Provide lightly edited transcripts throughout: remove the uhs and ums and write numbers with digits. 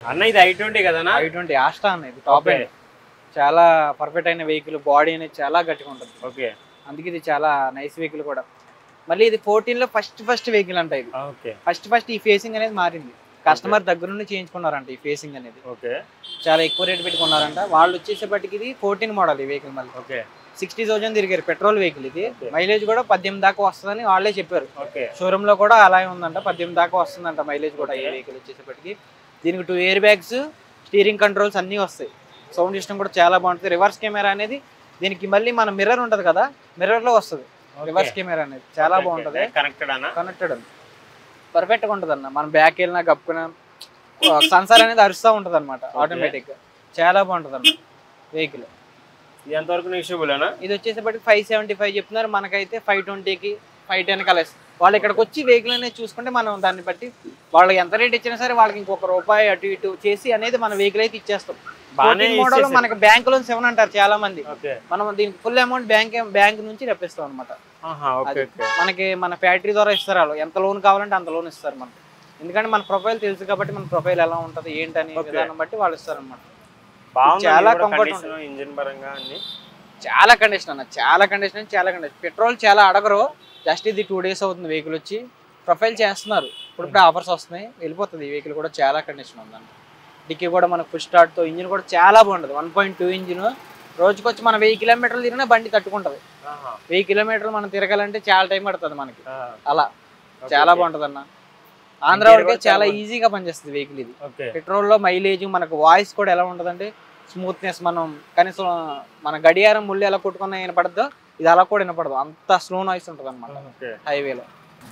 అన్న ఇది i20 కదనా? i20 Asta అన్న, ఇది టాప్ ఎండ్. చాలా పర్ఫెక్ట్ అయిన వెహికల్, బాడీ అనేది చాలా గట్టిగా ఉంటుంది. ఓకే. అందుకే ఇది చాలా నైస్ వెహికల్ కూడా. మళ్ళీ ఇది 14 లో ఫస్ట్ వెహికల్ అంట ఇది. ఓకే. ఫస్ట్ ఈ ఫేసింగ్ అనేది మారింది. కస్టమర్ దగ్గర నుండి చేయించుకున్నారంట ఈ ఫేసింగ్ అనేది. ఓకే. చాలా ఎక్కువ రేట్ పెట్టుకున్నారంట. వాళ్ళు వచ్చేసేపటికి ఇది 14 మోడల్ ఈ వెహికల్. మళ్ళీ ఓకే. 60,000 తిరిగారు. పెట్రోల్ వెహికల్ ఇది. మైలేజ్ కూడా 18 దాకా వస్తుందని వాళ్ళే చెప్పారు. ఓకే. షోరూమ్ లో కూడా అలాగే ఉందంట, 18 దాకా వస్తుందంట మైలేజ్ కూడా ఈ వెహికల్ వచ్చేసేపటికి. దీనికి 2 ఎయిర్ బ్యాగ్స్, స్టీరింగ్ కంట్రోల్స్ అన్నీ వస్తాయి. సౌండ్ సిస్టమ్ కూడా చాలా బాగుంటుంది. రివర్స్ కెమెరా అనేది దీనికి మళ్ళీ మన మిర్రర్ ఉంటుంది కదా, మిర్రర్ లో వస్తుంది రివర్స్ కెమెరా అనేది. చాలా బాగుంటుంది. కనెక్టెడ్ అని పర్ఫెక్ట్ గా ఉంటుంది అన్న. మనం బ్యాక్ వెళ్ళినా గప్పుకున్నా సెన్సార్ అనేది అరుస్తూ ఉంటుంది అనమాట ఆటోమేటిక్ గా. చాలా బాగుంటుంది అన్న వెహికల్. ఎంతవరకు నెగోషియబుల్? ఇది వచ్చేసేపటికి 575 చెప్తున్నారు. మనకైతే 520కి 510 కలిసి వాళ్ళు ఇక్కడికి వచ్చి వెహికల్ అనేది చూసుకుంటే మనం దాన్ని బట్టి వాళ్ళకి ఎంత రేట్ ఇచ్చినా సరే వాళ్ళకి ఇంకొక రూపాయి అటు ఇటు చేసి అనేది మన వెహికల్ అయితే ఇచ్చేస్తాం. మోడల్ మనకి బ్యాంక్ లోన్ 7 అంటారు చాలా మంది. మనం దీనికి ఫుల్ అమౌంట్ బ్యాంక్ నుంచి రప్పిస్తాం అనమాట. మనకి మన ఫ్యాక్టరీ ద్వారా ఇస్తారు వాళ్ళు. ఎంత లోన్ కావాలంటే అంత లోన్ ఇస్తారు మనకి. ఎందుకంటే మన ప్రొఫైల్ తెలుసు కాబట్టి మన ప్రొఫైల్ ఎలా ఉంటుంది ఏంటని విధానం బట్టి వాళ్ళు ఇస్తారు అనమాట. చాలా కంఫర్ట్, ఇంజిన్ పరంగా అన్ని చాలా కండిషన్ అన్న, చాలా కండిషన్. పెట్రోల్ చాలా అడగరు. జస్ట్ ఇది 2 days అవుతుంది వెహికల్ వచ్చి. ప్రొఫైల్ చేస్తున్నారు, ఇప్పుడు ఆఫర్స్ వస్తున్నాయి, వెళ్ళిపోతుంది ఈ వెహికల్ కూడా. చాలా కండిషన్ ఉందండి. డిక్కీ కూడా మనకు ఫుల్ స్టార్ట్ తో, ఇంజిన్ కూడా చాలా బాగుంటుంది. 1.2 ఇంజిన్. రోజుకి వచ్చి మనం 1000 కిలోమీటర్లు తిరిగినా బండి తట్టుకుంటది. 1000 కిలోమీటర్లు మనం తిరగాలంటే చాలా టైం పడుతుంది మనకి. అలా చాలా బాగుంటది అన్న. ఆంధ్ర వరకు చాలా ఈజీగా పనిచేస్తుంది వెహికల్ ఇది. పెట్రోల్ లో మైలేజ్, మనకు వాయిస్ కూడా ఎలా ఉంటదంటే స్మూత్నెస్. మనం కనీసం మన గడియారం ముళ్ళు ఎలా కొట్టుకున్నా వినపడద్దో, ఇది అలా కూడా వినపడదు. అంత స్లో నాయిస్ ఉంటుంది అనమాట హైవేలో.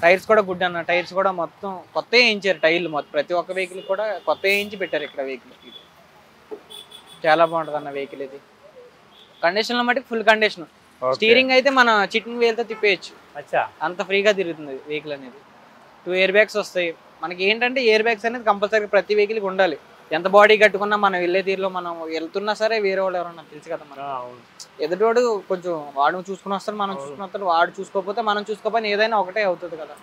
టైర్స్ కూడా గుడ్ అన్న. టైర్స్ కూడా మొత్తం కొత్త వేయించారు. టైర్లు మొత్తం ప్రతి ఒక్క వెహికల్ కూడా కొత్త వేయించి పెట్టారు ఇక్కడ వెహికల్. చాలా బాగుంటుంది అన్న వెహికల్ ఇది. కండిషన్ లో మటుకు ఫుల్ కండిషన్. స్టీరింగ్ అయితే మన చిట్టింగ్ వేలతో తిప్పేయచ్చు, అంత ఫ్రీగా తిరుగుతుంది వెహికల్ అనేది. 2 ఎయిర్ బ్యాగ్స్ వస్తాయి మనకి. ఏంటంటే ఎయిర్ బ్యాగ్స్ అనేది కంపల్సరీ ప్రతి వెహికల్కి ఉండాలి. ఎంత బాడీ కట్టుకున్నా మనం వెళ్ళే తీరులో మనం వెళ్తున్నా సరే వేరే వాళ్ళు ఎవరన్నా తెలుసు కదా మనం. ఎదుటోడు కొంచెం వాడు చూసుకుని వస్తాడు, మనం చూసుకుని వస్తాడు. వాడు చూసుకోకపోతే మనం చూసుకోకపోయినా ఏదైనా ఒకటే అవుతుంది కదా.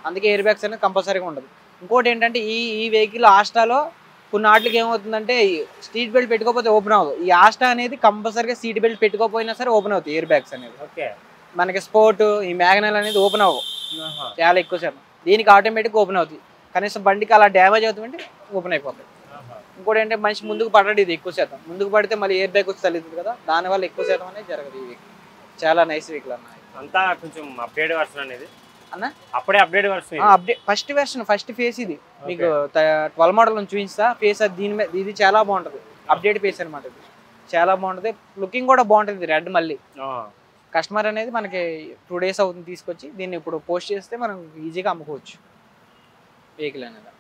అందుకే ఎయిర్ బ్యాగ్స్ అనేది కంపల్సరీగా ఉండదు. ఇంకోటి ఏంటంటే ఈ వెహికల్ ఆస్టాలో కొన్ని వాటికి ఏమవుతుందంటే సీట్ బెల్ట్ పెట్టుకోకపోతే ఓపెన్ అవ్వదు. ఈ ఆస్టా అనేది కంపల్సరీగా సీట్ బెల్ట్ పెట్టుకోకపోయినా సరే ఓపెన్ అవుతుంది ఎయిర్ బ్యాగ్స్ అనేది. మనకి స్పోర్ట్, ఈ మ్యాగ్నల్ అనేది ఓపెన్ అవ్వవు చాలా ఎక్కువ శాతం. దీనికి ఆటోమేటిక్ ఓపెన్ అవుతుంది. కనీసం బండికి అలా డ్యామేజ్ అవుతుందంటే ఓపెన్ అయిపోతుంది. ఇంకోటి ఏంటంటే మనిషి ముందుకు పడడు ఇది ఎక్కువ శాతం. ముందుకు పడితే మళ్ళీ ఎయిర్ బ్యాగ్ వచ్చి తల్లింది కదా, దానివల్ల ఎక్కువ శాతం అనేది జరగదు ఈ వెహికల్. చాలా నైస్ వెహికల్ అన్న. అంతా కొంచెం అప్డేట్ వర్షన్ అనేది అన్న. అప్పుడే update version, first version, first face ఇది. మీకు 12 మోడల్ నుంచి చూపిస్తా ఫేస్. దీని మీద ఇది చాలా బాగుంటుంది. అప్డేట్ ఫేస్ అనమాట ఇది. చాలా బాగుంటుంది. లుకింగ్ కూడా బాగుంటుంది. రెడ్ మళ్ళీ కస్టమర్ అనేది మనకి 2 days అవుతుంది తీసుకొచ్చి. దీన్ని ఇప్పుడు పోస్ట్ చేస్తే మనం ఈజీగా అమ్ముకోవచ్చు వెహికల్ అనేది.